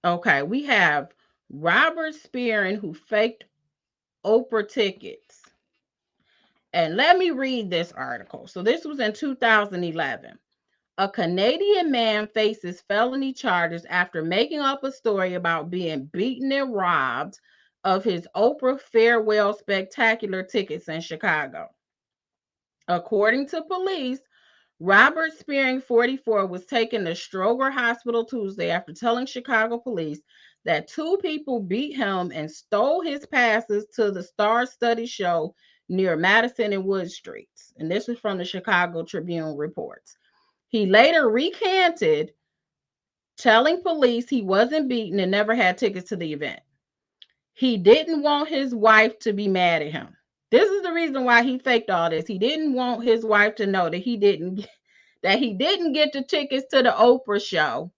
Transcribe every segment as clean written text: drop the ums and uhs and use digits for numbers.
Okay, we have Robert Spearing who faked Oprah tickets. And let me read this article. So this was in 2011. A Canadian man faces felony charges after making up a story about being beaten and robbed of his Oprah Farewell Spectacular tickets in Chicago. According to police, Robert Spearing, 44, was taken to Stroger Hospital Tuesday after telling Chicago police that two people beat him and stole his passes to the star-studded show near Madison and Wood Streets. And this is from the Chicago Tribune reports. He later recanted, telling police he wasn't beaten and never had tickets to the event. He didn't want his wife to be mad at him. This is the reason why he faked all this. He didn't want his wife to know that he didn't get the tickets to the Oprah show.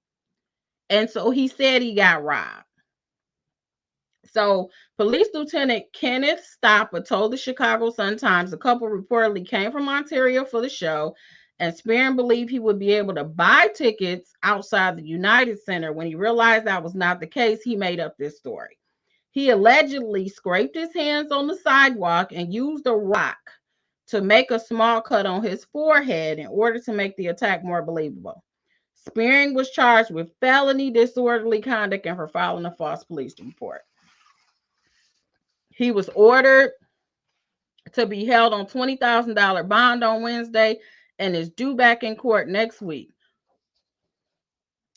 And so he said he got robbed. So Police Lieutenant Kenneth Stopper told the Chicago Sun-Times the couple reportedly came from Ontario for the show, and Spearing believed he would be able to buy tickets outside the United Center. When he realized that was not the case, he made up this story. He allegedly scraped his hands on the sidewalk and used a rock to make a small cut on his forehead in order to make the attack more believable. Spearing was charged with felony disorderly conduct and for filing a false police report. He was ordered to be held on $20,000 bond on Wednesday and is due back in court next week.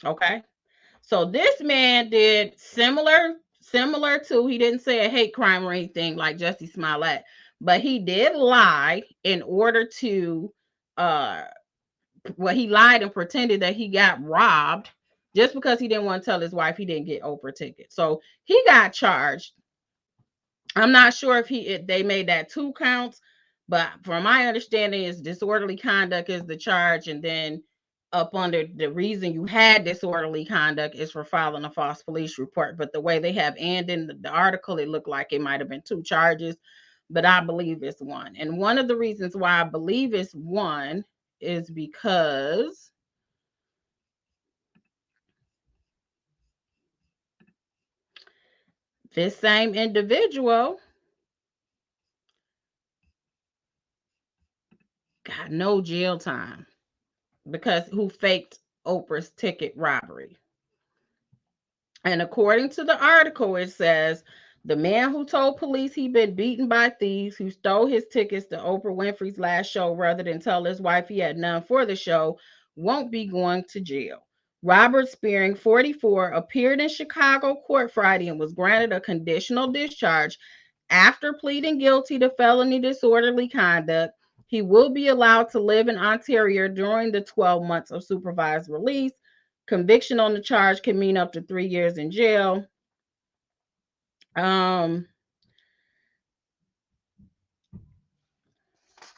Okay. So this man did similar to, he didn't say a hate crime or anything like Jussie Smollett, but he did lie in order to he lied and pretended that he got robbed just because he didn't want to tell his wife he didn't get Oprah tickets. So he got charged. I'm not sure if they made that 2 counts, but from my understanding is disorderly conduct is the charge, and then up under the reason you had disorderly conduct is for filing a false police report. But the way they have and in the article, it looked like it might have been 2 charges, but I believe it's 1. And one of the reasons why I believe it's 1 is because this same individual got no jail time because who faked Oprah's ticket robbery. And according to the article, it says the man who told police he'd been beaten by thieves who stole his tickets to Oprah Winfrey's last show rather than tell his wife he had none for the show won't be going to jail. Robert Spearing, 44, appeared in Chicago court Friday and was granted a conditional discharge after pleading guilty to felony disorderly conduct. He will be allowed to live in Ontario during the 12 months of supervised release. Conviction on the charge can mean up to 3 years in jail. And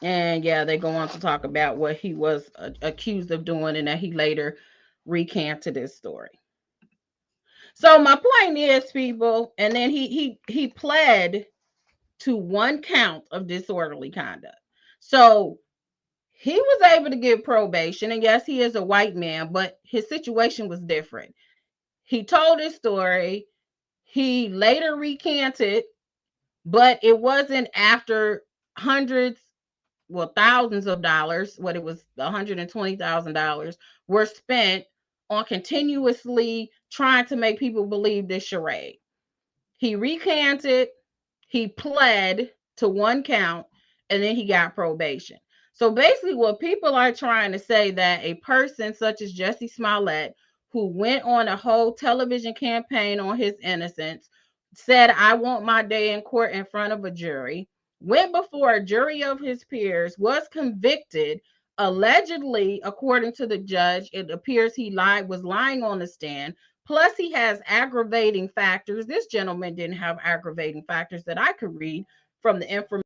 yeah, they go on to talk about what he was accused of doing and that he later recanted his story. So my point is, people, and then he pled to 1 count of disorderly conduct. So he was able to get probation, and yes, he is a white man, but his situation was different. He told his story. He later recanted, but it wasn't after hundreds, well, thousands of dollars, what it was, $120,000 were spent on continuously trying to make people believe this charade. He recanted, he pled to 1 count, and then he got probation. So basically what people are trying to say that a person such as Jussie Smollett, who went on a whole television campaign on his innocence, said, I want my day in court in front of a jury, went before a jury of his peers, was convicted, allegedly, according to the judge, it appears he was lying on the stand. Plus, he has aggravating factors. This gentleman didn't have aggravating factors that I could read from the information